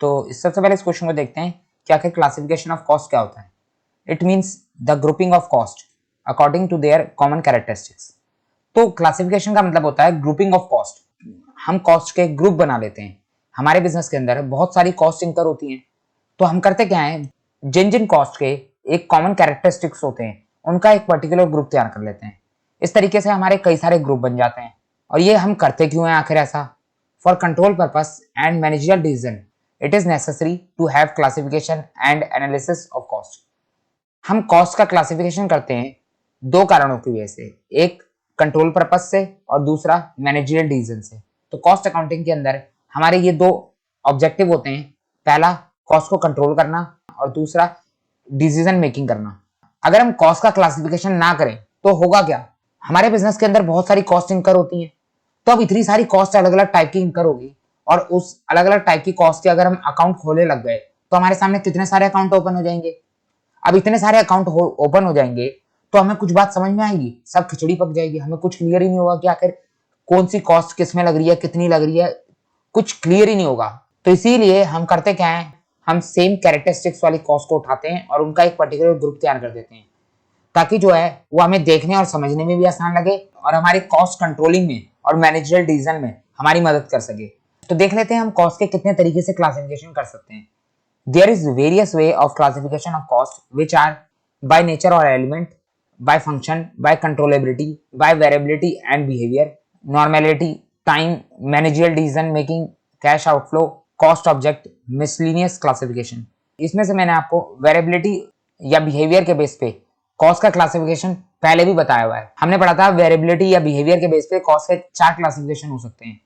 तो इस सबसे पहले इस क्वेश्चन को देखते हैं कि आखिर क्लासिफिकेशन ऑफ कॉस्ट क्या होता है। It means the grouping of cost according to their common characteristics. तो क्लासिफिकेशन का मतलब होता है ग्रुपिंग ऑफ कॉस्ट। हम कॉस्ट के ग्रुप बना लेते हैं। हमारे बिजनेस के अंदर बहुत सारी कॉस्ट इंकर होती हैं, तो हम करते क्या है, जिन जिन कॉस्ट के एक कॉमन कैरेक्टरिस्टिक्स होते हैं उनका एक पर्टिकुलर ग्रुप तैयार कर लेते हैं। इस तरीके से हमारे कई सारे ग्रुप बन जाते हैं। और ये हम करते क्यों हैं आखिर ऐसा? For control purpose and managerial decision it is necessary to have classification and analysis of cost. हम कॉस्ट का क्लासिफिकेशन करते हैं दो कारणों की वजह से, एक कंट्रोल पर्पस से और दूसरा मैनेजरियल डिसीजन से। तो कॉस्ट अकाउंटिंग के अंदर हमारे ये दो ऑब्जेक्टिव होते हैं, पहला कॉस्ट को कंट्रोल करना और दूसरा डिसीजन मेकिंग करना। अगर हम कॉस्ट का क्लासिफिकेशन ना करें तो होगा क्या, हमारे बिजनेस के अंदर बहुत सारी कॉस्ट इंकर होती हैं। तो अब इतनी सारी कॉस्ट अलग अलग टाइप की इंकर होगी और उस अलग अलग टाइप की कॉस्ट के अगर हम अकाउंट खोले लग गए तो हमारे सामने कितने सारे अकाउंट ओपन हो जाएंगे। अब इतने सारे अकाउंट ओपन हो जाएंगे तो हमें कुछ बात समझ में आएगी, सब खिचड़ी पक जाएगी, हमें कुछ क्लियर ही नहीं होगा कि आखिर कौन सी कॉस्ट किस में लग रही है, कितनी लग रही है, कुछ क्लियर ही नहीं होगा। तो इसीलिए हम करते क्या है, हम सेम कैरेक्टरिस्टिक्स वाली कॉस्ट को उठाते हैं और उनका एक पर्टिकुलर ग्रुप तैयार कर देते हैं, ताकि जो है वो हमें देखने और समझने में भी आसान लगे और हमारी कॉस्ट कंट्रोलिंग में और मैनेजरियल डिसीजन में हमारी मदद कर सके। तो देख लेते हैं हम कॉस्ट के कितने तरीके से क्लासिफिकेशन कर सकते हैं। There is various way of classification of cost which are by nature और element, by function, by controllability, by variability and behaviour, normality, time, managerial decision making, cash outflow, cost object, miscellaneous classification. इसमें से मैंने आपको variability या behaviour के base पे cost का classification पहले भी बताया हुआ है। हमने पढ़ा था वेरिएबिलिटी या बिहेवियर के बेस पे कॉस्ट के चार क्लासिफिकेशन हो सकते हैं,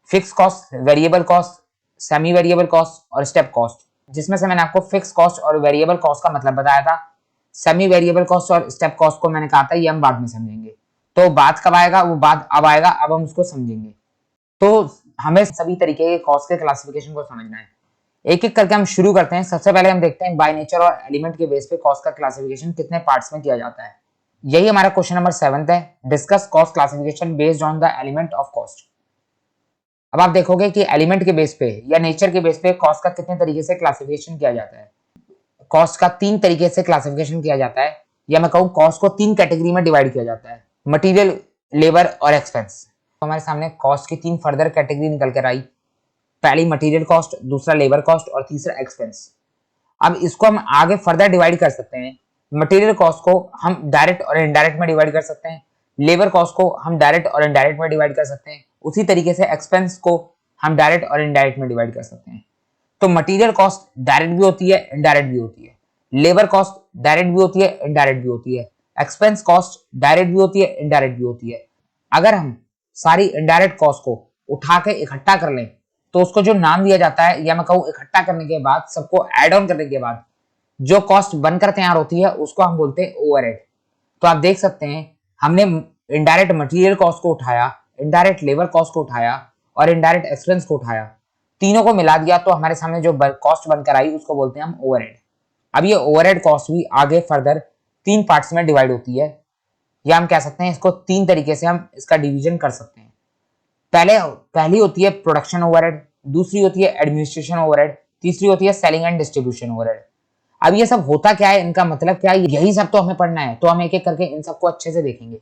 fix cost, variable cost, semi variable cost और स्टेप कॉस्ट। जिसमें से मैंने आपको फिक्स कॉस्ट और वेरिएबल कॉस्ट का मतलब बताया था। सेमी वेरिएबल कॉस्ट और स्टेप कॉस्ट को मैंने कहा था ये हम बाद में समझेंगे। तो बात कब आएगा, वो बात अब आएगा, अब हम उसको समझेंगे। तो हमें सभी तरीके के कॉस्ट के क्लासिफिकेशन को समझना है। एक एक करके हम शुरू करते हैं। सबसे पहले हम देखते हैं बाय नेचर और एलिमेंट के बेस पे कॉस्ट का क्लासिफिकेशन कितने पार्ट्स में किया जाता है। यही हमारा क्वेश्चन नंबर 7 है, discuss cost classification based on the element of cost. अब आप देखोगे कि एलिमेंट के बेस पे या नेचर के बेस पे कॉस्ट का कितने तरीके से क्लासिफिकेशन किया जाता है। कॉस्ट का 3 तरीके से क्लासिफिकेशन किया जाता है, या मैं कहूँ कॉस्ट को 3 कैटेगरी में डिवाइड किया जाता है, मटेरियल, लेबर और एक्सपेंस। तो हमारे सामने कॉस्ट की 3 फर्दर कैटेगरी निकल कर आई, पहली मटेरियल कॉस्ट, दूसरा लेबर कॉस्ट और तीसरा एक्सपेंस। अब इसको हम आगे फर्दर डिवाइड कर सकते हैं। मटेरियल कॉस्ट को हम डायरेक्ट और इनडायरेक्ट में डिवाइड कर सकते हैं, लेबर कॉस्ट को हम डायरेक्ट और इनडायरेक्ट में डिवाइड कर सकते हैं, उसी तरीके से एक्सपेंस को हम डायरेक्ट और इनडायरेक्ट में डिवाइड कर सकते हैं। तो मटेरियल कॉस्ट डायरेक्ट भी होती है, इनडायरेक्ट भी होती है, लेबर कॉस्ट डायरेक्ट भी होती है, इनडायरेक्ट भी होती है, एक्सपेंस कॉस्ट डायरेक्ट भी होती है, इनडायरेक्ट भी होती है। अगर हम सारी इनडायरेक्ट कॉस्ट को उठा के इकट्ठा कर लें तो उसको जो नाम दिया जाता है, या मैं कहूँ इकट्ठा करने के बाद, सबको ऐड ऑन करने के बाद जो कॉस्ट बनकर तैयार होती है उसको हम बोलते हैं ओवरहेड। तो आप देख सकते हैं हमने इनडायरेक्ट मटेरियल कॉस्ट को उठाया, इनडायरेक्ट लेबर कॉस्ट को उठाया और इनडायरेक्ट एक्सपेंस को उठाया, तीनों को मिला दिया तो हमारे सामने जो कॉस्ट बनकर आई उसको बोलते हैं हम ओवरहेड। अब ये ओवरहेड कॉस्ट भी आगे फर्दर 3 पार्ट्स में डिवाइड होती है, या हम कह सकते हैं इसको 3 तरीके से हम इसका डिवीजन कर सकते हैं। पहली होती है प्रोडक्शन ओवरहेड, दूसरी होती है एडमिनिस्ट्रेशन ओवरहेड, तीसरी होती है सेलिंग एंड डिस्ट्रीब्यूशन ओवरहेड। अब ये सब होता क्या है, इनका मतलब क्या है, यही सब तो हमें पढ़ना है। तो हम एक एक करके इन सबको अच्छे से देखेंगे।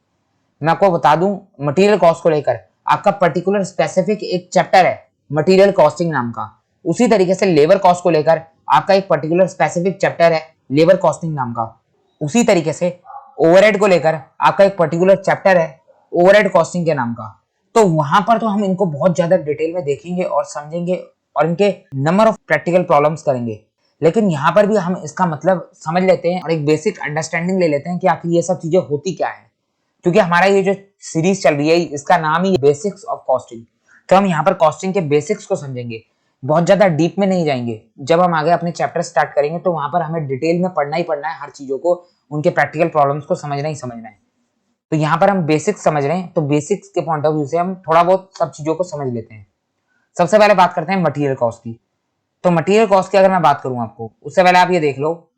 मैं आपको बता दूं, मटेरियल कॉस्ट को लेकर आपका पर्टिकुलर स्पेसिफिक एक चैप्टर है मटेरियल कॉस्टिंग नाम का। उसी तरीके से लेबर कॉस्ट को लेकर आपका एक पर्टिकुलर स्पेसिफिक चैप्टर है लेबर कॉस्टिंग नाम का। उसी तरीके से ओवरहेड को लेकर आपका एक पर्टिकुलर चैप्टर है ओवरहेड कॉस्टिंग के नाम का। तो वहां पर तो हम इनको बहुत ज्यादा डिटेल में देखेंगे और समझेंगे और इनके नंबर ऑफ प्रैक्टिकल प्रॉब्लम्स करेंगे। लेकिन यहाँ पर भी हम इसका मतलब समझ लेते हैं और एक बेसिक अंडरस्टैंडिंग ले लेते हैं कि आखिर ये सब चीजें होती क्या है। क्योंकि हमारा ये जो सीरीज चल रही है इसका नाम ही बेसिक्स ऑफ कॉस्टिंग। तो हम यहाँ पर कॉस्टिंग के बेसिक्स को समझेंगे, बहुत ज्यादा डीप में नहीं जाएंगे। जब हम आगे अपने चैप्टर स्टार्ट करेंगे तो वहां पर हमें डिटेल में पढ़ना ही पढ़ना है, हर चीजों को, उनके प्रैक्टिकल प्रॉब्लम्स को समझना ही समझना है। तो यहाँ पर हम बेसिक्स समझ रहे हैं, तो बेसिक्स के पॉइंट ऑफ व्यू से हम थोड़ा बहुत सब चीजों को समझ लेते हैं। सबसे पहले बात करते हैं मटेरियल कॉस्ट की। तो मटेरियल कॉस्ट की अगर मैं बात करूं आपको, उससे पहले आप ये देख लो,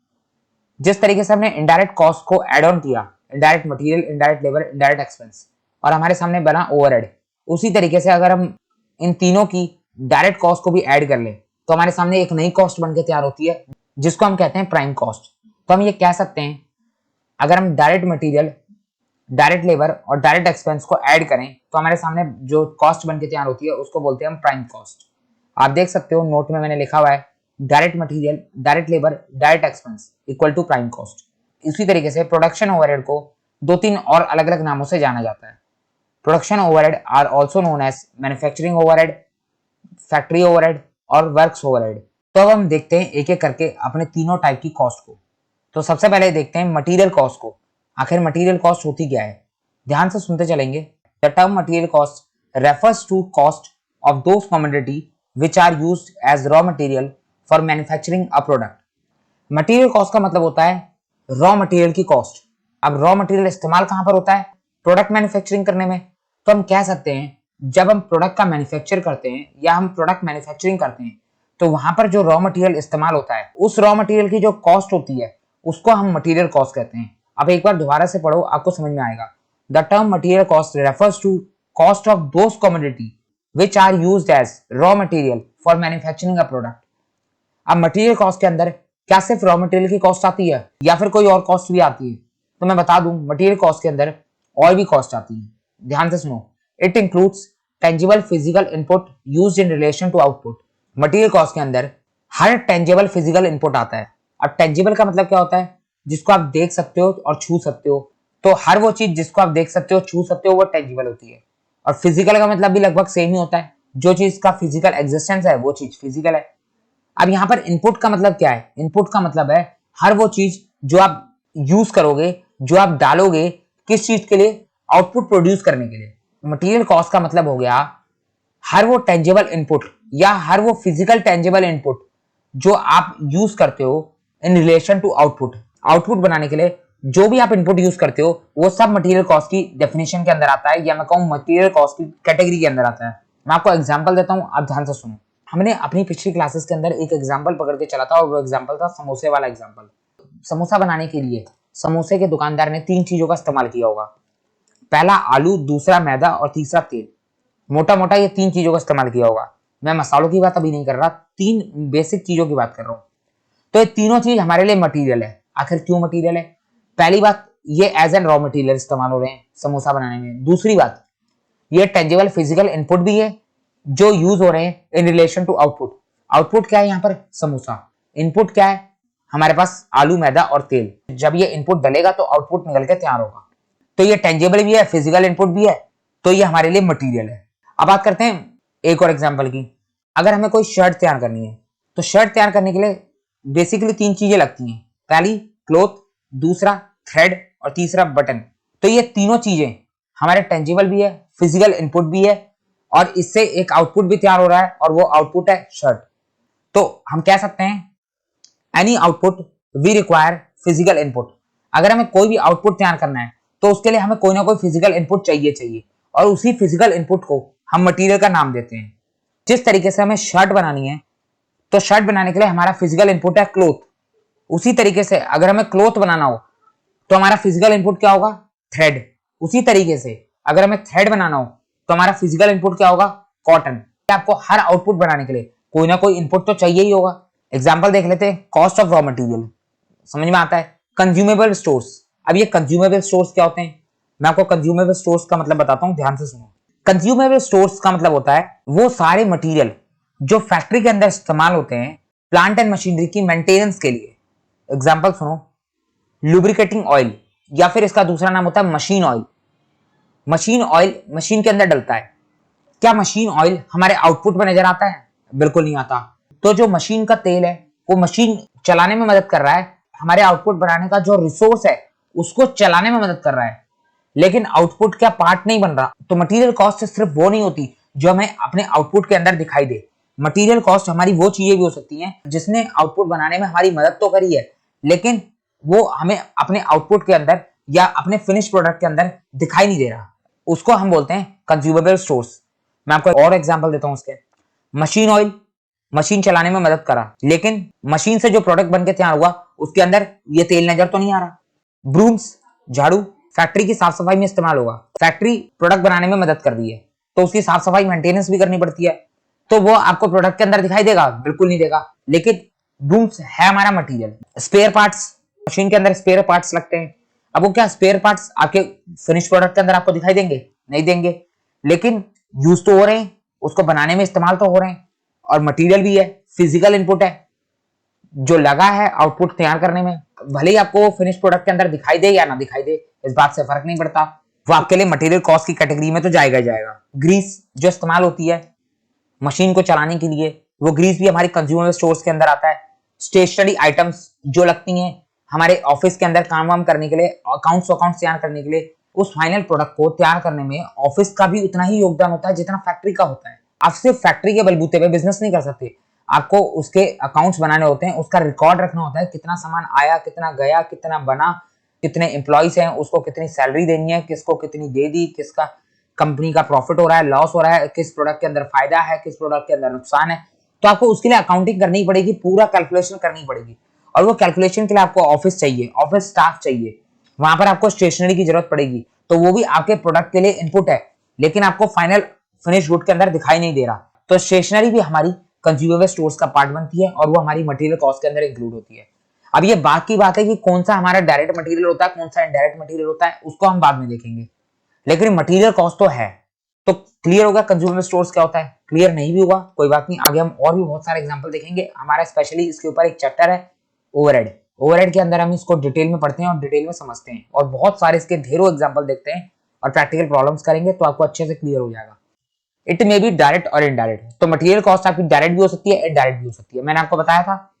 जिस तरीके से हमने इनडायरेक्ट कॉस्ट को ऐड ऑन किया, indirect material, indirect labour, indirect expense, और हमारे सामने बना ओवरहेड, उसी तरीके से अगर हम इन तीनों की डायरेक्ट कॉस्ट को भी ऐड कर लें तो हमारे सामने एक नई कॉस्ट बनकर तैयार होती है जिसको हम कहते हैं प्राइम कॉस्ट। तो हम ये कह सकते हैं अगर हम डायरेक्ट मटेरियल, डायरेक्ट लेबर और डायरेक्ट एक्सपेंस को ऐड करें तो हमारे सामने जो कॉस्ट बनकर तैयार होती है उसको बोलते हैं हम प्राइम कॉस्ट। आप देख सकते हो नोट में मैंने लिखा हुआ है direct material, direct labour, direct expense equal to prime cost. इसी तरीके से प्रोडक्शन ओवरहेड को 2-3 और अलग अलग नामों से जाना जाता है। Production overhead are also known as manufacturing overhead, factory overhead और वर्क्स ओवरहेड। तो अब हम देखते हैं एक एक करके अपने तीनों टाइप की कॉस्ट को। तो सबसे पहले देखते हैं मटेरियल कॉस्ट को। आखिर मटेरियल कॉस्ट होती क्या है, ध्यान से सुनते चलेंगे। The term material cost refers to cost of those commodity which are used as raw material for manufacturing a product. Material cost का मतलब होता है रॉ मटेरियल की कॉस्ट। अब रॉ मटेरियल इस्तेमाल कहां पर होता है, प्रोडक्ट मैन्युफैक्चरिंग करने में। तो हम कह सकते हैं जब हम प्रोडक्ट का मैन्युफैक्चर करते हैं या हम प्रोडक्ट मैन्युफैक्चरिंग करते हैं तो वहां पर जो रॉ मटेरियल इस्तेमाल होता है उस रॉ मटेरियल की जो कॉस्ट होती है उसको हम मटेरियल कॉस्ट कहते हैं। अब एक बार दोबारा से पढ़ो, आपको समझ में आएगा। The term material cost refers to cost of those commodity which are used as raw material for manufacturing a product. अब मटेरियल कॉस्ट के अंदर क्या सिर्फ रॉ मटेरियल की कॉस्ट आती है या फिर कोई और कॉस्ट भी आती है? तो मैं बता दूं मटेरियल कॉस्ट के अंदर और भी कॉस्ट आती है, ध्यान से सुनो। It includes tangible physical input used in relation to output. Material cost के अंदर हर टेंजिबल फिजिकल इनपुट आता है। अब टेंजिबल का मतलब क्या होता है, जिसको आप देख सकते हो और छू सकते हो। तो हर वो चीज जिसको आप देख सकते हो, छू सकते हो, वो टेंजिबल होती है। और फिजिकल का मतलब भी लगभग सेम ही होता है, जो चीज का फिजिकल एग्जिस्टेंस है वो चीज फिजिकल है। अब यहाँ पर इनपुट का मतलब क्या है, इनपुट का मतलब है हर वो चीज जो आप यूज करोगे, जो आप डालोगे, किस चीज के लिए, आउटपुट प्रोड्यूस करने के लिए। मटेरियल कॉस्ट का मतलब हो गया हर वो टेंजिबल इनपुट या हर वो फिजिकल टेंजिबल इनपुट जो आप यूज करते हो in relation to output. Output बनाने के लिए जो भी आप इनपुट यूज करते हो वो सब मटेरियल कॉस्ट की डेफिनेशन के अंदर आता है, या मैं कहूं मटेरियल कॉस्ट की कैटेगरी के अंदर आता है। मैं आपको एग्जांपल देता हूं, आप ध्यान से सुनो। हमने अपनी पिछली क्लासेस के अंदर एक एग्जांपल पकड़ के चला था और वो एग्जांपल था समोसे वाला एग्जांपल। समोसा बनाने के लिए समोसे के दुकानदार ने 3 चीजों का इस्तेमाल किया होगा। पहला आलू, दूसरा मैदा और तीसरा तेल। मोटा मोटा ये 3 चीजों का इस्तेमाल किया होगा। मैं मसालों की बात अभी नहीं कर रहा, 3 बेसिक चीजों की बात कर रहा हूं। तो ये तीनों चीज हमारे लिए मटेरियल है। आखिर क्यों मटेरियल है? पहली बात, ये एज एन रॉ मटेरियल इस्तेमाल हो रहे हैं समोसा बनाने में। दूसरी बात, ये टेंजिबल फिजिकल इनपुट भी है जो यूज हो रहे हैं in relation to output. Output क्या है यहाँ पर? समोसा। इनपुट क्या है? हमारे पास आलू, मैदा और तेल। जब ये इनपुट डलेगा तो आउटपुट निकल के तैयार होगा। तो ये टेंजिबल भी है, फिजिकल इनपुट भी है, तो ये हमारे लिए मटेरियल है। अब बात करते हैं एक और एग्जांपल की। अगर हमें कोई शर्ट तैयार करनी है तो शर्ट तैयार करने के लिए बेसिकली 3 चीजें लगती हैं। पहली क्लॉथ, दूसरा थ्रेड और तीसरा बटन। तो ये तीनों चीजें हमारे टेंजिबल भी है, फिजिकल इनपुट भी है और इससे एक आउटपुट भी तैयार हो रहा है और वो आउटपुट है शर्ट। तो हम कह सकते हैं any output we require physical input. अगर हमें कोई भी आउटपुट तैयार करना है तो उसके लिए हमें कोई ना कोई फिजिकल इनपुट चाहिए और उसी फिजिकल इनपुट को हम मटेरियल का नाम देते हैं। जिस तरीके से हमें शर्ट बनानी है तो शर्ट बनाने के लिए हमारा फिजिकल इनपुट है क्लॉथ। उसी तरीके से अगर हमें क्लॉथ बनाना हो तो हमारा फिजिकल इनपुट क्या होगा? थ्रेड। उसी तरीके से अगर हमें थ्रेड बनाना हो तो हमारा फिजिकल इनपुट क्या होगा? कॉटन। आपको हर आउटपुट बनाने के लिए कोई ना कोई इनपुट तो चाहिए ही होगा। एग्जाम्पल देख लेते हैं, कॉस्ट ऑफ रॉ मटेरियल समझ में आता है। Consumable stores. अब ये कंज्यूमेबल स्टोर्स क्या होते हैं? मैं आपको कंज्यूमेबल स्टोर्स का मतलब बताता हूं, ध्यान से सुनो। कंज्यूमेबल स्टोर्स का मतलब होता है वो सारे मटेरियल जो फैक्ट्री के अंदर इस्तेमाल होते हैं प्लांट एंड मशीनरी की मेंटेनेंस के लिए। एग्जांपल सुनो, लुब्रिकेटिंग ऑयल, या फिर इसका दूसरा नाम होता है machine oil. Machine oil machine के अंदर डलता है। क्या मशीन ऑयल हमारे आउटपुट में नजर आता है? बिल्कुल नहीं आता। तो जो मशीन का तेल है वो मशीन चलाने में मदद कर रहा है, हमारे आउटपुट बनाने का जो रिसोर्स है उसको चलाने में मदद कर रहा है, लेकिन आउटपुट का पार्ट नहीं बन रहा। तो मटेरियल कॉस्ट सिर्फ वो नहीं होती जो हमें अपने आउटपुट के अंदर दिखाई दे। मटेरियल कॉस्ट हमारी वो चीजें भी हो सकती हैं जिसने आउटपुट बनाने में हमारी मदद तो करी है, लेकिन वो हमें अपने आउटपुट के अंदर या अपने फिनिश प्रोडक्ट के अंदर दिखाई नहीं दे रहा। उसको हम बोलते हैं कंज्यूमेबल स्टोर्स। मैं आपको और एग्जांपल देता हूं उसके। मशीन ऑयल मशीन चलाने में मदद करा, लेकिन मशीन से जो प्रोडक्ट बन के तैयार हुआ उसके अंदर ये तेल नजर तो नहीं आ रहा। ब्रूम्स, झाड़ू, फैक्ट्री की साफ सफाई में इस्तेमाल होगा। फैक्ट्री प्रोडक्ट बनाने में मदद कर रही है तो उसकी साफ सफाई मेंटेनेंस भी करनी पड़ती है, तो वो आपको प्रोडक्ट के अंदर दिखाई देगा? बिल्कुल नहीं देगा। लेकिन डूम्स है हमारा मटेरियल। स्पेयर पार्ट्स, मशीन के अंदर स्पेयर पार्ट्स लगते हैं। अब वो क्या स्पेयर पार्ट्स आपके फिनिश प्रोडक्ट के अंदर आपको दिखाई देंगे? नहीं देंगे। लेकिन यूज तो हो रहे हैं, उसको बनाने में इस्तेमाल तो हो रहे हैं, और मटेरियल भी है, फिजिकल इनपुट है जो लगा है आउटपुट तैयार करने में। भले ही आपको फिनिश प्रोडक्ट के अंदर दिखाई दे या ना दिखाई दे, इस बात से फर्क नहीं पड़ता, वो आपके लिए मटेरियल कॉस्ट की कैटेगरी में तो जाएगा ही जाएगा। ग्रीस जो इस्तेमाल होती है मशीन को चलाने के लिए, वो ग्रीस भी हमारी कंज्यूमर स्टोर्स के अंदर आता है। स्टेशनरी आइटम्स जो लगती हैं हमारे ऑफिस के अंदर काम वाम करने के लिए, अकाउंट्स तैयार करने के लिए, उस फाइनल प्रोडक्ट को तैयार करने में ऑफिस का भी उतना ही योगदान होता है जितना फैक्ट्री का होता है। आप सिर्फ फैक्ट्री के बलबूते पे बिजनेस नहीं कर सकते, आपको उसके अकाउंट्स बनाने होते हैं, उसका रिकॉर्ड रखना होता है, कितना सामान आया, कितना गया, कितना बना, कितने एम्प्लॉइज हैं, उसको कितनी सैलरी देनी है, किसको कितनी दे दी, किसका कंपनी का प्रॉफिट हो रहा है, लॉस हो रहा है, किस प्रोडक्ट के अंदर फायदा है, किस प्रोडक्ट के अंदर नुकसान है। तो आपको उसके लिए अकाउंटिंग करनी पड़ेगी, पूरा कैलकुलेशन करनी पड़ेगी। और वो कैलकुलेशन के लिए आपको ऑफिस चाहिए, ऑफिस स्टाफ चाहिए, वहां पर आपको स्टेशनरी की जरूरत पड़ेगी। तो वो भी आपके प्रोडक्ट के लिए इनपुट है, लेकिन आपको फाइनल फिनिश गुड के अंदर दिखाई नहीं दे रहा। तो स्टेशनरी भी हमारी कंज्यूमेबल स्टोर्स का पार्ट बनती है और वो हमारी मटेरियल कॉस्ट के अंदर इंक्लूड होती है। अब ये बात की बात है कि कौन सा हमारा डायरेक्ट मटेरियल होता है, कौन सा इनडायरेक्ट मटेरियल होता है, उसको हम बाद में देखेंगे, लेकिन मटेरियल कॉस्ट तो है। तो क्लियर होगा कंज्यूमर स्टोर्स क्या होता है? क्लियर नहीं भी हुआ कोई बात नहीं, आगे हम और भी बहुत सारे एग्जांपल देखेंगे। हमारा स्पेशली इसके ऊपर एक चैप्टर है ओवरहेड। ओवरहेड के अंदर हम इसको डिटेल में पढ़ते हैं और डिटेल में समझते हैं और बहुत सारे इसके ढेरों एग्जांपल देखते हैं और प्रैक्टिकल प्रॉब्लम्स करेंगे तो आपको अच्छे से क्लियर हो जाएगा। इट मे बी डायरेक्ट और इनडायरेक्ट। तो मटेरियल कॉस्ट आपकी डायरेक्ट भी हो सकती है, इनडायरेक्ट भी हो सकती है, मैंने आपको बताया था।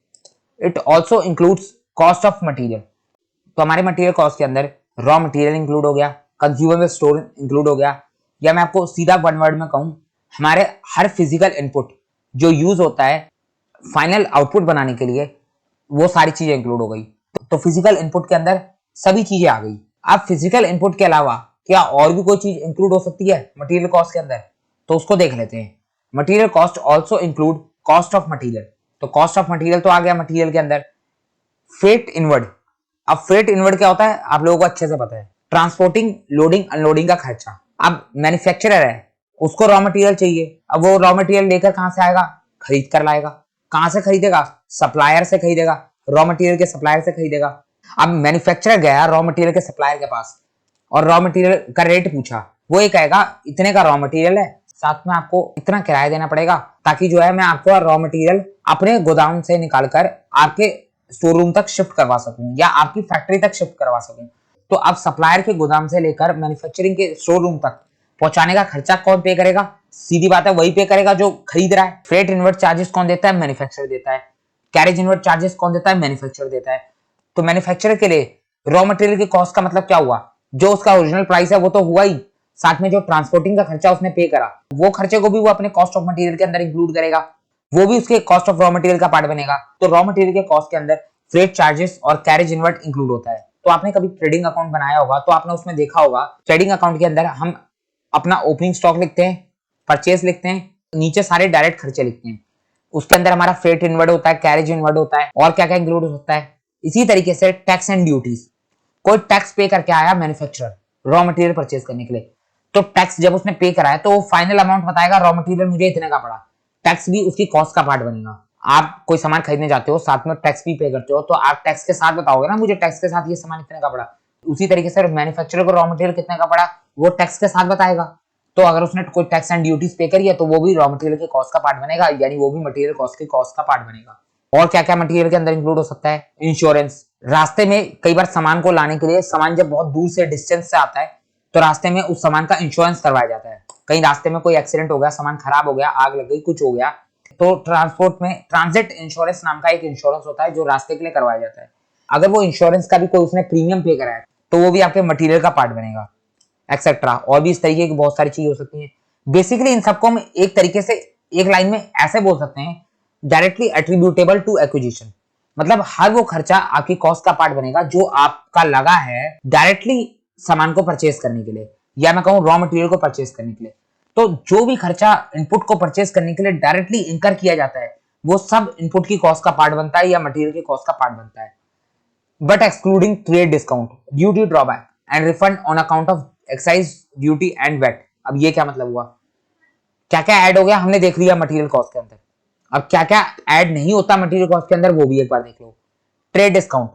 It also includes cost of material. तो हमारे मटेरियल कॉस्ट के अंदर रॉ मटेरियल इंक्लूड हो गया, कंज्यूमेबल स्टोर इंक्लूड हो गया, या मैं आपको सीधा वन वर्ड में कहूं, हमारे हर फिजिकल इनपुट जो यूज होता है फाइनल आउटपुट बनाने के लिए, वो सारी चीजें इंक्लूड हो गई। तो फिजिकल इनपुट के अंदर सभी चीजें आ गई। अब फिजिकल इनपुट के अलावा क्या और भी कोई चीज इंक्लूड हो सकती है मटेरियल कॉस्ट के अंदर? तो उसको देख लेते हैं। Material cost also include cost of material. तो कॉस्ट ऑफ मटेरियल तो आ गया मटेरियल के अंदर। Freight inward. अब फ्रेट इनवर्ड क्या होता है आप लोगों को अच्छे से पता है, ट्रांसपोर्टिंग, लोडिंग, अनलोडिंग का खर्चा। अब मैन्युफैक्चरर है, उसको रॉ मटेरियल चाहिए, अब वो रॉ मटेरियल लेकर कहां से आएगा? खरीद कर लाएगा। कहां से खरीदेगा? सप्लायर से खरीदेगा, रॉ मटेरियल के सप्लायर से खरीदेगा। अब मैन्युफैक्चरर गया रॉ मटेरियल के सप्लायर के पास और रॉ मटेरियल का रेट पूछा, वो ये कहेगा इतने का रॉ मटेरियल है, साथ में आपको इतना किराया देना पड़ेगा, ताकि जो है मैं आपको रॉ मटेरियल अपने गोदाम से निकालकर आपके स्टोर रूम तक शिफ्ट करवा सकूं या आपकी फैक्ट्री तक शिफ्ट करवा सकूं। तो अब सप्लायर के गोदाम से लेकर मैन्युफैक्चरिंग के स्टोर रूम तक पहुंचाने का खर्चा कौन पे करेगा? सीधी बात है वही पे करेगा जो खरीद रहा है। फ्रेट इनवर्ट चार्जेस कौन देता है? मैन्युफैक्चरर देता है। कैरेज इनवर्ट चार्जेस कौन देता है? मैन्युफैक्चरर देता है। तो मैन्युफैक्चरर के लिए रॉ मटेरियल की कॉस्ट का मतलब क्या हुआ? जो उसका ओरिजिनल प्राइस है वो तो हुआ ही, साथ में जो ट्रांसपोर्टिंग का खर्चा उसने पे करा, वो खर्चे को भी वो अपने कॉस्ट ऑफ मटेरियल के अंदर इंक्लूड करेगा, वो भी उसके कॉस्ट ऑफ रॉ मटेरियल का पार्ट बनेगा। तो रॉ मटेरियल के कॉस्ट के अंदर फ्रेट चार्जेस और कैरेज इनवर्ट इंक्लूड होता है। तो आपने कभी ट्रेडिंग अकाउंट बनाया होगा तो आपने उसमें देखा होगा, ट्रेडिंग अकाउंट के अंदर हम अपना ओपनिंग स्टॉक लिखते हैं, परचेज लिखते हैं, नीचे सारे डायरेक्ट खर्चे लिखते हैं, उसके अंदर हमारा फ्रेट इनवर्ड होता है, कैरेज इनवर्ड होता है, और क्या क्या इंक्लूड होता है। इसी तरीके से टैक्स एंड ड्यूटीज, कोई टैक्स पे करके आया मैन्युफैक्चरर रॉ मटेरियल परचेज करने के लिए, तो टैक्स जब उसने पे कराया तो फाइनल अमाउंट बताएगा रॉ मटेरियल मुझे इतने का पड़ा, टैक्स भी उसकी कॉस्ट का पार्ट बनेगा। आप कोई सामान खरीदने जाते हो साथ में टैक्स भी पे करते हो, तो आप टैक्स के साथ बताओगे ना मुझे टैक्स के साथ ये सामान इतने का पड़ा। उसी तरीके से मैन्युफैक्चरर को रॉ मटेरियल कितने का पड़ा वो टैक्स के साथ बताएगा। तो अगर उसने कोई टैक्स एंड ड्यूटीज पे करी है तो वो भी रॉ मटेरियल के कॉस्ट का पार्ट बनेगा, यानी वो भी मटेरियल कॉस्ट के कॉस्ट का पार्ट बनेगा। और क्या क्या मटेरियल के अंदर इंक्लूड हो सकता है? इंश्योरेंस। रास्ते में कई बार सामान को लाने के लिए, सामान जब बहुत दूर से डिस्टेंस से आता है तो रास्ते में उस सामान का इंश्योरेंस करवाया जाता है। कहीं रास्ते में कोई एक्सीडेंट हो गया, सामान खराब हो गया, आग लग गई, कुछ हो गया, तो ट्रांसपोर्ट में ट्रांजिट इंश्योरेंस नाम का एक इंश्योरेंस होता है जो रास्ते के लिए करवाया जाता है। अगर वो इंश्योरेंस का भी कोई उसने प्रीमियम पे करा है तो वो भी आपके मटेरियल का पार्ट बनेगा, एक्सेट्रा। और भी इस तरीके की बहुत सारी चीजें हो सकती हैं। बेसिकली इन सबको हम एक तरीके से एक लाइन में ऐसे बोल सकते हैं, डायरेक्टली एट्रीब्यूटेबल टू एक्विजिशन। मतलब हर वो खर्चा आपकी कॉस्ट का पार्ट बनेगा जो आपका लगा है डायरेक्टली सामान को परचेज करने के लिए, या मैं कहूं रॉ मटेरियल को परचेज करने के लिए। तो जो भी खर्चा इनपुट को परचेज करने के लिए डायरेक्टली इंकर किया जाता है वो सब इनपुट की कॉस्ट का पार्ट बनता है या मटेरियल की कॉस्ट का पार्ट बनता है, but excluding trade discount, duty drawback and refund on account of excise duty and VAT. अब ये क्या मतलब हुआ? क्या क्या ऐड हो गया हमने देख लिया मटेरियल कॉस्ट के अंदर। अब क्या क्या ऐड नहीं होता मटेरियल कॉस्ट के अंदर वो भी एक बार देख लो। Trade discount,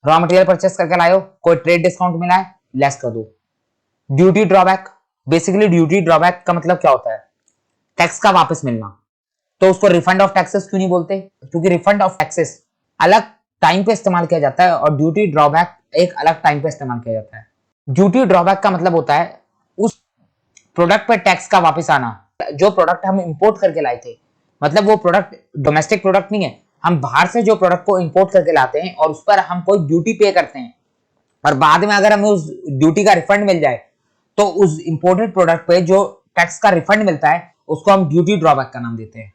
raw material purchase करके लाए हो, कोई ट्रेड डिस्काउंट मिला है, लेस कर दो। Duty drawback, basically duty drawback का मतलब क्या होता है, टैक्स का वापस मिलना। तो उसको रिफंड ऑफ टैक्सेस क्यों नहीं बोलते, क्योंकि रिफंड ऑफ टैक्सेस अलग टाइम पे इस्तेमाल किया जाता है और ड्यूटी ड्रॉबैक एक अलग टाइम पे इस्तेमाल किया जाता है। ड्यूटी ड्रॉबैक का मतलब होता है उस प्रोडक्ट पे टैक्स का वापस आना। जो प्रोडक्ट हम इंपोर्ट करके लाए थे, मतलब वो प्रोडक्ट डोमेस्टिक प्रोडक्ट नहीं है, हम बाहर से जो प्रोडक्ट को इंपोर्ट करके लाते हैं और उस पर हम कोई ड्यूटी पे करते हैं और बाद में अगर हमें उस ड्यूटी का रिफंड मिल जाए तो उस इंपोर्टेड प्रोडक्ट पे जो टैक्स का रिफंड मिलता है उसको हम ड्यूटी ड्रॉबैक का नाम देते हैं।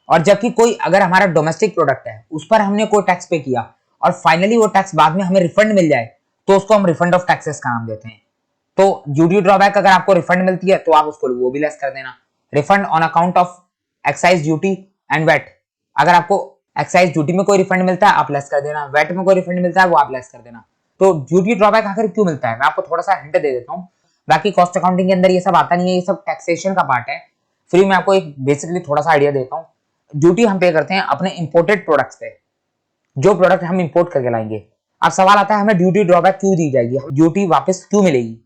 और जबकि कोई अगर हमारा डोमेस्टिक प्रोडक्ट है उस पर हमने कोई टैक्स पे किया और फाइनली वो टैक्स बाद में हमें रिफंड मिल जाए तो उसको हम रिफंड ऑफ टैक्सेस का नाम देते हैं। तो ड्यूटी ड्रॉबैक अगर आपको रिफंड मिलती है तो आप उसको वो भी लेस कर देना। Refund on account of excise duty and VAT, अगर आपको एक्साइज ड्यूटी में कोई रिफंड मिलता है आप लेस कर देना, वेट में कोई रिफंड मिलता है वो आप लेस कर देना। तो ड्यूटी ड्रॉबैक आखिर क्यों मिलता है मैं आपको थोड़ा सा हिंट दे देता हूँ। बाकी कॉस्ट अकाउंटिंग के अंदर ये सब आता नहीं है, ये सब टैक्सेशन का पार्ट है। फिर मैं आपको एक बेसिकली थोड़ा सा आइडिया देता हूँ। ड्यूटी हम पे करते हैं अपने इंपोर्टेड प्रोडक्ट्स पे, जो प्रोडक्ट हम इंपोर्ट करके लाएंगे। अब सवाल आता है हमें ड्यूटी ड्रॉबैक क्यों दी जाएगी, ड्यूटी वापस क्यों मिलेगी।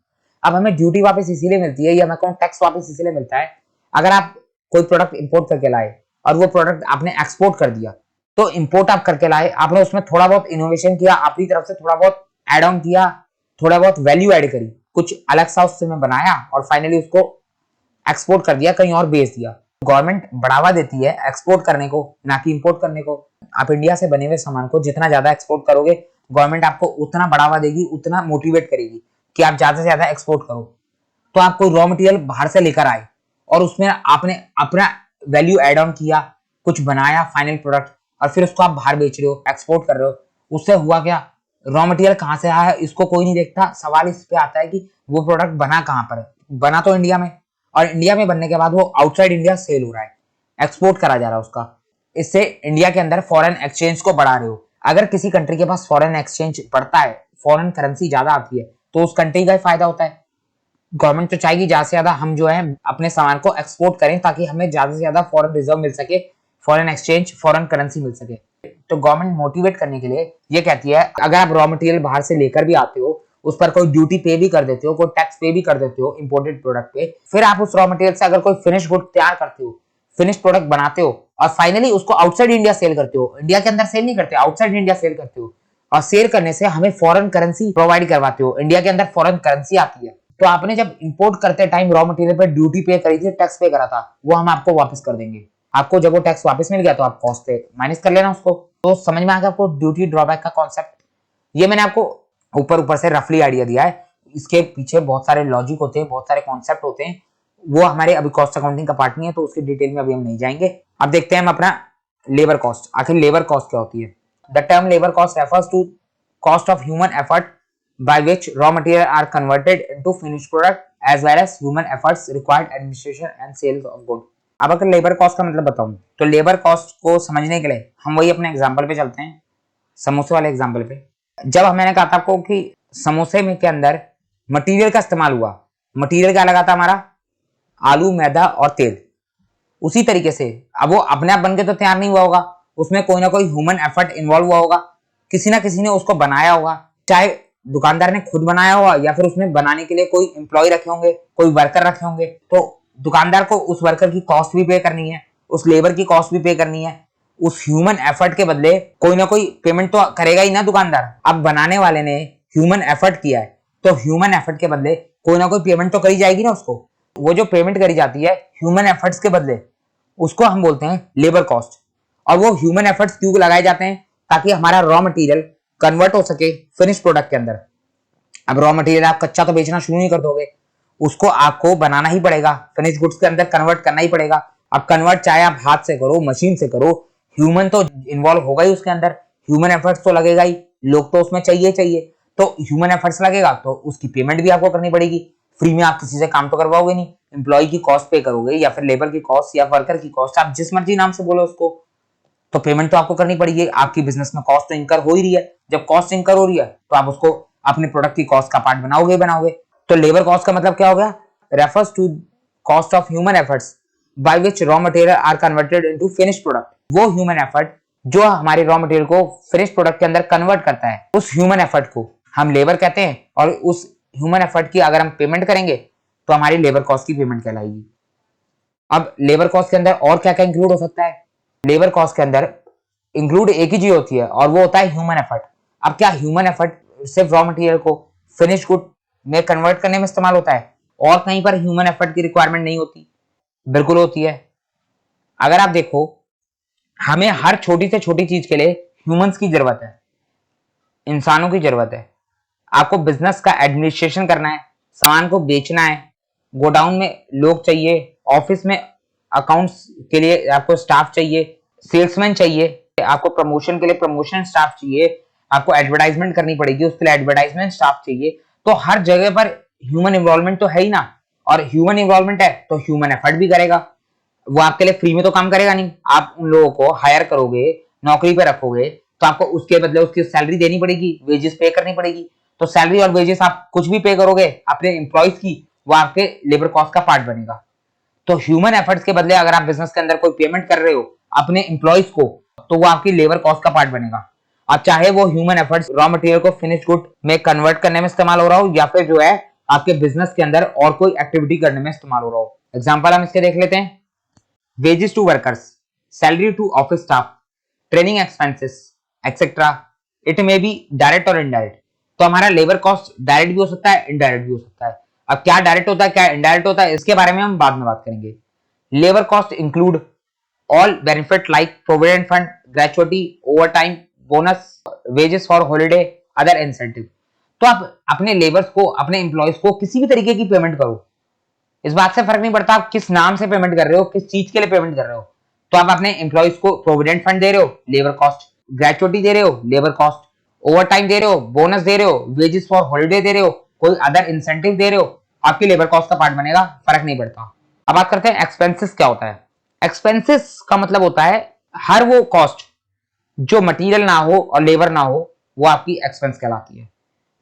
अब हमें ड्यूटी वापस इसीलिए मिलती है या हमें टैक्स वापस इसीलिए मिलता है, अगर आप कोई प्रोडक्ट इंपोर्ट करके लाए और वो प्रोडक्ट आपने एक्सपोर्ट कर दिया, तो इंपोर्ट आप करके लाए, आपने उसमें थोड़ा बहुत इनोवेशन किया, अपनी तरफ से थोड़ा बहुत एड ऑन किया, थोड़ा बहुत वैल्यू ऐड करी, कुछ अलग सा उससे में बनाया और फाइनली उसको एक्सपोर्ट कर दिया, कहीं और बेच दिया। गवर्नमेंट बढ़ावा देती है एक्सपोर्ट करने को, ना कि इंपोर्ट करने को। आप इंडिया से बने हुए सामान को जितना ज्यादा एक्सपोर्ट करोगे गवर्नमेंट आपको उतना बढ़ावा देगी, उतना मोटिवेट करेगी कि आप ज्यादा से ज्यादा एक्सपोर्ट करो। तो आप कोई रॉ मटेरियल बाहर से लेकर आए और उसमें आपने अपना वैल्यू एड ऑन किया, कुछ बनाया फाइनल प्रोडक्ट और फिर उसको आप बाहर बेच रहे हो, एक्सपोर्ट कर रहे हो, उससे हुआ क्या, रॉ मटेरियल कहाँ से आया है इसको कोई नहीं देखता। सवाल इस पे आता है कि वो प्रोडक्ट बना कहाँ पर है, बना तो इंडिया में, और इंडिया में बनने के बाद वो आउटसाइड इंडिया सेल हो रहा है, एक्सपोर्ट करा जा रहा है उसका। इससे इंडिया के अंदर फॉरेन एक्सचेंज को बढ़ा रहे हो। अगर किसी कंट्री के पास फॉरेन एक्सचेंज बढ़ता है, फॉरेन करेंसी ज्यादा आती है, तो उस कंट्री का फायदा होता है। गवर्नमेंट तो चाहेगी ज्यादा से ज्यादा हम जो है अपने सामान को एक्सपोर्ट करें ताकि हमें ज्यादा से ज्यादा फॉरेन रिजर्व मिल सके, फॉरेन एक्सचेंज, फॉरेन करेंसी मिल सके। तो गवर्नमेंट मोटिवेट करने के लिए ये कहती है अगर आप रॉ मटेरियल बाहर से लेकर भी आते हो, उस पर कोई ड्यूटी पे भी कर देते हो, कोई टैक्स पे भी कर देते हो इंपोर्टेड प्रोडक्ट पे, फिर आप उस रॉ मटेरियल से अगर कोई फिनिश गुड तैयार करते हो, फिनिश प्रोडक्ट बनाते हो और फाइनली उसको आउटसाइड इंडिया सेल करते हो, इंडिया के अंदर सेल नहीं करते, आउटसाइड इंडिया सेल करते हो, और सेल करने से हमें फॉरेन करेंसी प्रोवाइड करवाते हो, इंडिया के अंदर फॉरेन करेंसी आती है। तो आपने जब इंपोर्ट करते टाइम रॉ मटेरियल पर ड्यूटी पे करी थी, टैक्स पे करा था, वो हम आपको वापस कर देंगे। आपको जब वो टैक्स वापस मिल गया तो आप कॉस्ट पे माइनस कर लेना उसको। तो समझ में आ गया आपको ड्यूटी ड्रॉबैक का कॉन्सेप्ट। ये मैंने आपको ऊपर ऊपर से रफली आइडिया दिया है, इसके पीछे बहुत सारे लॉजिक होते हैं, बहुत सारे कॉन्सेप्ट होते हैं, वो हमारे अभी कॉस्ट अकाउंटिंग का पार्ट नहीं है तो उसकी डिटेल में अभी हम नहीं जाएंगे। अब देखते हैं हम अपना लेबर कॉस्ट। आखिर लेबर कॉस्ट क्या होती है। The term labour cost refers to cost of human effort by which raw material are converted into finished product as well as human efforts required administration and sales of good। अब अगर labour cost का मतलब बताऊं तो labour cost को समझने के लिए हम वही अपने एग्जांपल पे चलते हैं, समोसे वाले एग्जांपल पे। जब मैंने कहा था आपको कि समोसे में के अंदर मटेरियल का इस्तेमाल हुआ, मटेरियल क्या लगा था हमारा, आलू, मैदा और तेल। उसी तरीके से अब वो अपने आप बनके तो तैयार नहीं हुआ होगा, उसमें कोई ना कोई ह्यूमन एफर्ट इन्वॉल्व हुआ होगा, किसी ना किसी ने उसको बनाया होगा, चाहे दुकानदार ने खुद बनाया होगा या फिर उसने बनाने के लिए कोई एम्प्लॉय रखे होंगे, कोई वर्कर रखे होंगे। तो दुकानदार को उस वर्कर की कॉस्ट भी पे करनी है, उस लेबर की कॉस्ट भी पे करनी है, उस ह्यूमन एफर्ट के बदले कोई ना कोई पेमेंट तो करेगा ही ना दुकानदार। अब बनाने वाले ने ह्यूमन एफर्ट किया है तो ह्यूमन एफर्ट के बदले कोई ना कोई पेमेंट तो करी जाएगी ना उसको। वो जो पेमेंट करी जाती है ह्यूमन एफर्ट्स के बदले, उसको हम बोलते हैं लेबर कॉस्ट। और वो ह्यूमन एफर्ट्स क्यों लगाए जाते हैं, ताकि हमारा रॉ मटेरियल कन्वर्ट हो सके फिनिश प्रोडक्ट के अंदर। अब रॉ मटेरियल आप कच्चा तो बेचना शुरू नहीं कर दोगे, उसको आपको बनाना ही पड़ेगा, फिनिश गुड्स के अंदर कन्वर्ट करना ही पड़ेगा। अब कन्वर्ट चाहे आप हाथ से करो, मशीन से करो, ह्यूमन तो इन्वॉल्व होगा ही उसके अंदर, ह्यूमन एफर्ट्स तो लगेगा ही, लोग तो उसमें चाहिए चाहिए। तो ह्यूमन एफर्ट्स लगेगा तो उसकी पेमेंट भी आपको करनी पड़ेगी। फ्री में आप किसी से काम तो करवाओगे नहीं, एम्प्लॉय की कॉस्ट पे करोगे या फिर लेबर की कॉस्ट या वर्कर की कॉस्ट, आप जिस मर्जी नाम से बोलो उसको, तो पेमेंट तो आपको करनी पड़ेगी। आपकी बिजनेस में कॉस्ट तो इंकर हो ही रही है, जब कॉस्ट इंकर हो रही है तो आप उसको अपने प्रोडक्ट की कॉस्ट का पार्ट बनाओगे। तो लेबर कॉस्ट का मतलब क्या हो गया, refers to cost of human efforts by which raw material are converted into finish product. वो ह्यूमन एफर्ट जो हमारे रॉ मटेरियल को फिनिश प्रोडक्ट के अंदर कन्वर्ट करता है, उस ह्यूमन एफर्ट को हम लेबर कहते हैं। और उस ह्यूमन एफर्ट की अगर हम पेमेंट करेंगे तो हमारी लेबर कॉस्ट की पेमेंट कहलाएगी। अब लेबर कॉस्ट के अंदर और क्या क्या इंक्लूड हो सकता है? लेबर कॉस्ट के अंदर इंक्लूड एक ही चीज होती है और वो होता है ह्यूमन एफर्ट। अब क्या ह्यूमन एफर्ट सिर्फ रॉ मटेरियल को फिनिश गुड में कन्वर्ट करने में इस्तेमाल होता है और कहीं पर ह्यूमन एफर्ट की रिक्वायरमेंट नहीं होती? बिल्कुल होती है। अगर आप देखो, हमें हर छोटी से छोटी चीज के लिए ह्यूमंस की जरूरत है, इंसानों की जरूरत है। आपको बिजनेस का एडमिनिस्ट्रेशन करना है, सामान को बेचना है, गोडाउन में लोग चाहिए, ऑफिस में अकाउंट्स के लिए आपको स्टाफ चाहिए, सेल्समैन चाहिए, आपको प्रमोशन के लिए प्रमोशन स्टाफ चाहिए, आपको एडवर्टाइजमेंट करनी पड़ेगी, उसके लिए एडवर्टाइजमेंट स्टाफ चाहिए। तो हर जगह पर ह्यूमन इन्वॉल्वमेंट तो है ही ना, और ह्यूमन इन्वॉल्वमेंट है तो ह्यूमन एफर्ट भी करेगा। वो आपके लिए फ्री में तो काम करेगा नहीं। आप उन लोगों को हायर करोगे, नौकरी पे रखोगे, तो आपको उसके बदले उसकी सैलरी देनी पड़ेगी, वेजेस पे करनी पड़ेगी। तो सैलरी और वेजेस आप कुछ भी पे करोगे अपने एम्प्लॉयज की, वो आपके लेबर कॉस्ट का पार्ट बनेगा। तो ह्यूमन एफर्ट्स के बदले अगर आप बिजनेस के अंदर कोई पेमेंट कर रहे हो अपने एम्प्लॉयज को, तो वो आपकी लेबर कॉस्ट का पार्ट बनेगा। अब चाहे वो ह्यूमन एफर्ट्स रॉ मटेरियल को फिनिश गुड में कन्वर्ट करने में इस्तेमाल हो रहा हो, या फिर जो है आपके बिजनेस के अंदर और कोई एक्टिविटी करने में इस्तेमाल हो रहा हो। एग्जाम्पल हम इसके देख लेते हैं। Wages to workers, salary to office staff, training expenses etcetera. It may be direct और इनडायरेक्ट। तो हमारा लेबर कॉस्ट डायरेक्ट भी हो सकता है, इनडायरेक्ट भी हो सकता है। अब क्या डायरेक्ट होता है क्या इनडायरेक्ट होता है, इसके बारे में हम बाद में बात करेंगे। Labour cost include all benefit like provident fund, gratuity, overtime, bonus, wages for holiday, other incentive. तो आप अपने लेबर्स को, अपने एम्प्लॉयज को किसी भी तरीके की पेमेंट करो, इस बात से फर्क नहीं पड़ता आप किस नाम से पेमेंट कर रहे हो, किस चीज के लिए पेमेंट कर रहे हो। तो आप अपने एम्प्लॉयज को प्रोविडेंट फंड दे रहे हो, लेबर कॉस्ट, ग्रेचुइटी दे रहे हो, लेबर कॉस्ट, ओवर टाइम दे रहे हो, बोनस दे रहे हो, वेजेस फॉर हॉलिडे दे रहे हो, कोई अदर इंसेंटिव दे रहे हो, आपकी लेबर कॉस्ट का पार्ट बनेगा, फर्क नहीं पड़ता। अब बात करते हैं एक्सपेंसेस क्या होता है। एक्सपेंसेस का मतलब होता है हर वो कॉस्ट जो मटेरियल ना हो और लेबर ना हो, वो आपकी एक्सपेंस कहलाती है।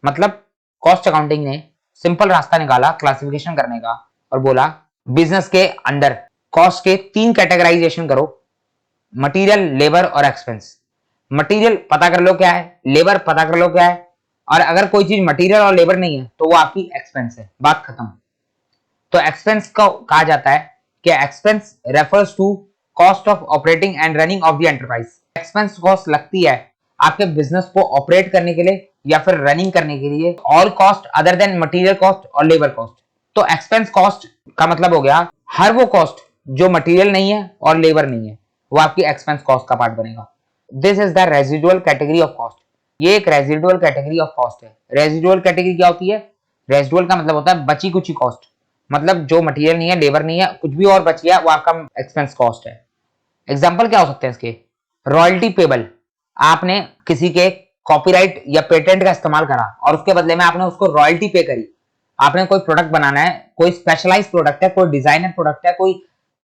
मतलब कॉस्ट अकाउंटिंग ने सिंपल रास्ता निकाला क्लासिफिकेशन करने का और बोला बिजनेस के अंदर कॉस्ट के 3 कैटेगराइजेशन करो, मटेरियल, लेबर और एक्सपेंस। मटेरियल पता कर लो क्या है, लेबर पता कर लो क्या है, और अगर कोई चीज मटेरियल और लेबर नहीं है तो वो आपकी एक्सपेंस है, बात खत्म। तो एक्सपेंस को कहा जाता है कि expense refers to cost of operating and running of the enterprise. Expense cost लगती है आपके बिजनेस को ऑपरेट करने के लिए या फिर रनिंग करने के लिए, all cost other than material cost और लेबर कॉस्ट। तो एक्सपेंस कॉस्ट का मतलब हो गया हर वो कॉस्ट जो मटेरियल नहीं है और लेबर नहीं है, वो आपकी एक्सपेंस कॉस्ट का पार्ट बनेगा। This is the residual category of cost. ये एक रेजिडुअल कैटेगरी ऑफ कॉस्ट है। रेजिडुअल कैटेगरी क्या होती है? रेजिडुअल का मतलब होता है बची कुची कॉस्ट, मतलब जो मटेरियल नहीं है, लेबर नहीं है, कुछ भी और बच गया, वो आपका एक्सपेंस कॉस्ट है। एग्जाम्पल क्या हो सकते हैं इसके? रॉयल्टी पेबल, आपने किसी के कॉपीराइट या पेटेंट का इस्तेमाल करा और उसके बदले में आपने उसको रॉयल्टी पे करी। आपने कोई प्रोडक्ट बनाना है, कोई स्पेशलाइज प्रोडक्ट है, कोई डिजाइनर प्रोडक्ट है, कोई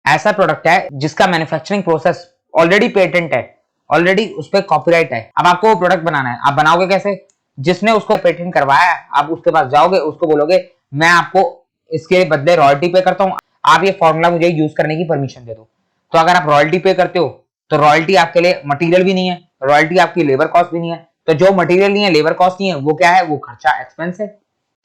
ऐसा प्रोडक्ट है जिसका मैन्युफैक्चरिंग प्रोसेस ऑलरेडी पेटेंट है, ऑलरेडी उस पर कॉपीराइट है। अब आपको वो प्रोडक्ट बनाना है, आप बनाओगे कैसे? जिसने उसको पेटेंट करवाया है, आप उसके पास जाओगे, उसको बोलोगे मैं आपको इसके बदले रॉयल्टी पे करता हूँ, आप ये फॉर्मूला मुझे यूज करने की परमिशन दे दो। तो अगर आप रॉयल्टी पे करते हो तो रॉयल्टी आपके लिए मटेरियल भी नहीं है, रॉयल्टी आपकी लेबर कॉस्ट भी नहीं है। तो जो मटेरियल नहीं है, लेबर कॉस्ट नहीं है, वो क्या है? वो खर्चा, एक्सपेंस है।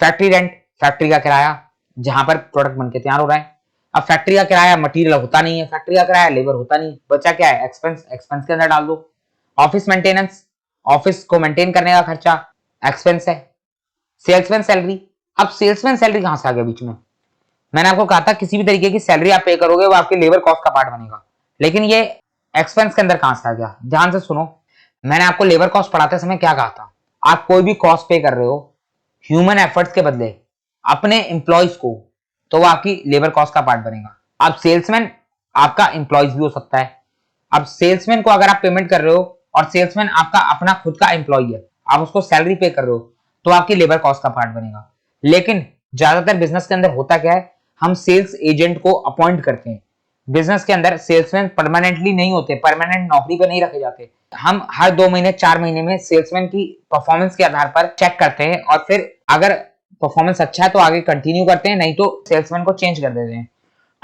फैक्ट्री रेंट, फैक्ट्री का किराया जहां पर प्रोडक्ट बनके तैयार हो रहा है। अब फैक्ट्री का किराया मटेरियल होता नहीं है, फैक्ट्री का किराया लेबर होता नहीं, बचा क्या है? एक्सपेंस, एक्सपेंस के अंदर डाल दो। ऑफिस मेंटेनेंस, ऑफिस को मेंटेन करने का खर्चा, एक्सपेंस है। सेल्समैन सैलरी, अब सेल्समैन सैलरी कहां से आ गया बीच में? मैंने आपको कहा था किसी भी तरीके की सैलरी आप पे करोगे वो आपके लेबर कॉस्ट का पार्ट बनेगा, लेकिन ये एक्सपेंस के अंदर कहां से आ गया? ध्यान से सुनो, मैंने आपको लेबर कॉस्ट पढ़ाते समय क्या कहा था? आप कोई भी कॉस्ट पे कर रहे हो ह्यूमन एफर्ट्स के बदले अपने एम्प्लॉयज को, तो वो आपकी लेबर कॉस्ट का पार्ट बनेगा। अब सेल्समैन आपका एम्प्लॉयज भी हो सकता है। अब सेल्समैन को अगर आप पेमेंट कर रहे हो और सेल्समैन आपका अपना खुद का एम्प्लॉय है, आप उसको सैलरी पे कर रहे हो, तो आपकी लेबर कॉस्ट का पार्ट बनेगा। लेकिन ज्यादातर बिजनेस के अंदर होता क्या है? हम सेल्स एजेंट को अपॉइंट करते हैं। बिजनेस के अंदर सेल्समैन परमानेंटली नहीं होते, परमानेंट नौकरी पे नहीं रखे जाते। हम हर 2 महीने 4 महीने में सेल्समैन की परफॉर्मेंस के आधार पर चेक करते हैं और फिर अगर परफॉर्मेंस अच्छा है तो आगे कंटिन्यू करते हैं, नहीं तो सेल्समैन को चेंज कर देते हैं।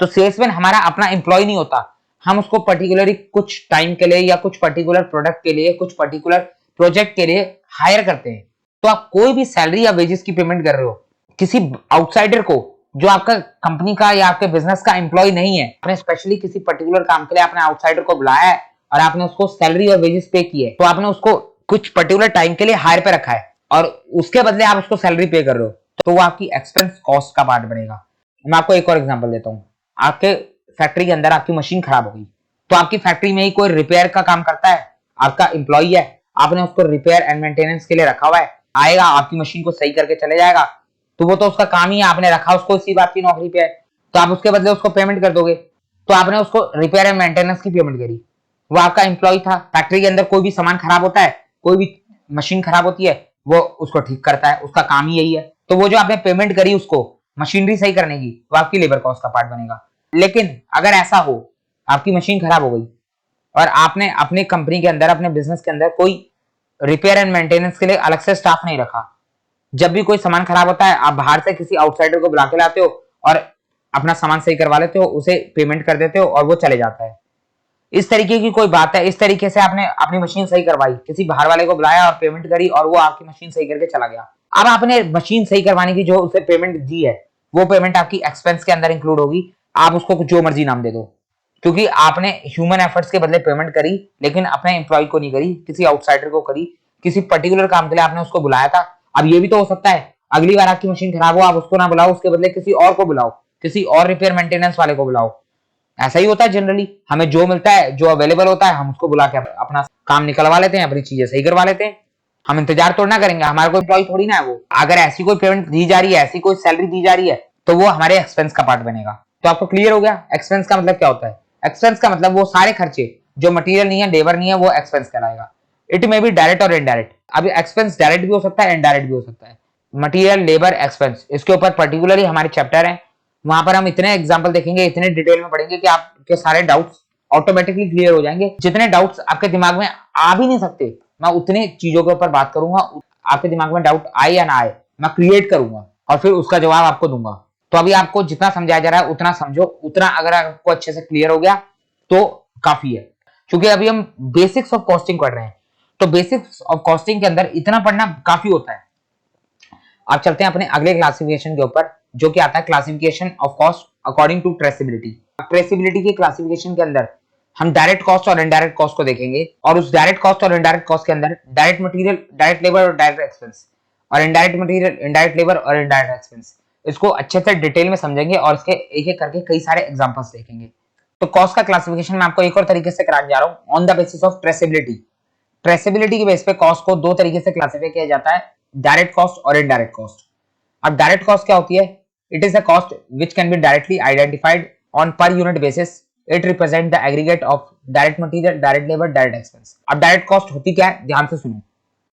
तो सेल्समैन हमारा अपना एम्प्लॉय नहीं होता, हम उसको पर्टिकुलरली कुछ टाइम के लिए या कुछ पर्टिकुलर प्रोडक्ट के लिए, कुछ पर्टिकुलर प्रोजेक्ट के लिए हायर करते हैं। तो आप कोई भी सैलरी या वेजेस की पेमेंट कर रहे हो किसी आउटसाइडर को, जो आपका कंपनी का या आपके बिजनेस का एम्प्लॉय नहीं है, आपने स्पेशली किसी पर्टिकुलर काम के लिए आपने आउटसाइडर को बुलाया है और आपने उसको सैलरी और वेजेस पे किए, तो आपने उसको कुछ पर्टिकुलर टाइम के लिए हायर पे रखा है और उसके बदले आप उसको सैलरी पे कर रहे हो, तो वो आपकी एक्सपेंस कॉस्ट का पार्ट बनेगा। मैं आपको एक और एग्जांपल देता हूँ। आपके फैक्ट्री के अंदर आपकी मशीन खराब हो गई, तो आपकी फैक्ट्री में ही कोई रिपेयर का काम करता है, आपका एम्प्लॉय है, आपने उसको रिपेयर एंड मेंटेनेंस के लिए रखा हुआ है, आएगा आपकी मशीन को सही करके चले जाएगा, तो वो तो उसका काम ही है, आपने रखा उसको इसी बात की नौकरी पे है, तो आप उसके बदले उसको पेमेंट कर दोगे, तो आपने उसको रिपेयर एंड मेंटेनेंस की पेमेंट करी। वो आपका एम्प्लॉय था। फैक्ट्री के अंदर कोई भी सामान खराब होता है, कोई भी मशीन खराब होती है, वो उसको ठीक करता है, उसका काम ही यही है। तो वो जो आपने पेमेंट करी उसको मशीनरी सही करने की, वो आपकी लेबर कॉस्ट का पार्ट बनेगा। लेकिन अगर ऐसा हो आपकी मशीन खराब हो गई और आपने अपने कंपनी के अंदर, अपने बिजनेस के अंदर कोई रिपेयर एंड मेंटेनेंस के लिए अलग से स्टाफ नहीं रखा, जब भी कोई सामान खराब होता है आप बाहर से किसी आउटसाइडर को बुला के लाते हो और अपना सामान सही करवा लेते हो, उसे पेमेंट कर देते हो और वो चले जाता है। इस तरीके की कोई बात है, इस तरीके से आपने अपनी मशीन सही करवाई, किसी बाहर वाले को बुलाया और पेमेंट करी और वो आपकी मशीन सही करके चला गया। अब आपने मशीन सही करवाने की जो उसे पेमेंट दी है, वो पेमेंट आपकी एक्सपेंस के अंदर इंक्लूड होगी। आप उसको जो मर्जी नाम दे दो, क्योंकि आपने ह्यूमन एफर्ट्स के बदले पेमेंट करी, लेकिन अपने एम्प्लॉय को नहीं करी, किसी आउटसाइडर को करी, किसी पर्टिकुलर काम के लिए आपने उसको बुलाया था। अब ये भी तो हो सकता है अगली बार आपकी मशीन खराब हो, आप उसको ना बुलाओ, उसके बदले किसी और को बुलाओ, किसी और रिपेयर मेंटेनेंस वाले को बुलाओ। ऐसा ही होता है जनरली, हमें जो मिलता है, जो अवेलेबल होता है, हम उसको बुला के अपना काम निकलवा लेते हैं, अपनी चीजें सही करवा लेते हैं। हम इंतजार थोड़ी ना करेंगे, हमारा कोई एम्प्लॉय थोड़ी ना है वो। अगर ऐसी कोई पेमेंट दी जा रही है, ऐसी कोई सैलरी दी जा रही है, तो वो हमारे एक्सपेंस का पार्ट बनेगा। तो आपको क्लियर हो गया एक्सपेंस का मतलब क्या होता है। एक्सपेंस का मतलब वो सारे खर्चे जो मटेरियल नहीं है, लेबर नहीं है, वो एक्सपेंस कहलाएगा। इट मे बी डायरेक्ट और इनडायरेक्ट। अभी एक्सपेंस डायरेक्ट भी हो सकता है, इनडायरेक्ट भी हो सकता है। मटेरियल, लेबर, एक्सपेंस, इसके ऊपर पर्टिकुलरली हमारे चैप्टर है, वहां पर हम इतने एग्जाम्पल देखेंगे, इतने डिटेल में पढ़ेंगे कि आपके सारे डाउट्स ऑटोमेटिकली क्लियर हो जाएंगे। जितने डाउट्स आपके दिमाग में आ भी नहीं सकते, मैं उतने चीजों के ऊपर बात करूंगा। आपके दिमाग में डाउट आए या ना आए, मैं क्रिएट करूंगा और फिर उसका जवाब आपको दूंगा। तो अभी आपको जितना समझाया जा रहा है उतना समझो, उतना अगर आपको अच्छे से क्लियर हो गया तो काफी है। क्योंकि अभी हम बेसिक्स ऑफ कॉस्टिंग पढ़ रहे हैं, तो बेसिक्स ऑफ कॉस्टिंग के अंदर इतना पढ़ना काफी होता है। अब चलते हैं अपने अगले क्लासिफिकेशन के ऊपर, जो कि आता है classification of cost according to traceability. Traceability के क्लासिफिकेशन के अंदर हम डायरेक्ट कॉस्ट और इनडायरेक्ट कॉस्ट को देखेंगे, और उस डायरेक्ट कॉस्ट और इनडायरेक्ट कॉस्ट के अंदर डायरेक्ट मटेरियल, डायरेक्ट लेबर और डायरेक्ट एक्सपेंस, और इनडायरेक्ट मटेरियल, इनडायरेक्ट लेबर और इनडायरेक्ट एक्सपेंस, इसको अच्छे से डिटेल में समझेंगे और इसके एक एक करके कई सारे एग्जांपल्स देखेंगे। तो कॉस्ट का क्लासिफिकेशन मैं आपको एक और तरीके से कराने जा रहा हूं, on the basis of traceability. Traceability के बेस पे कॉस्ट को दो तरीके से क्लासिफाई किया जाता है, डायरेक्ट कॉस्ट और इनडायरेक्ट कॉस्ट। अब डायरेक्ट कॉस्ट क्या होती है? It is a cost which can be directly identified on per unit basis. It represent the aggregate of direct material, direct labour, direct expense. अब direct cost होती क्या है, ध्यान से सुनो।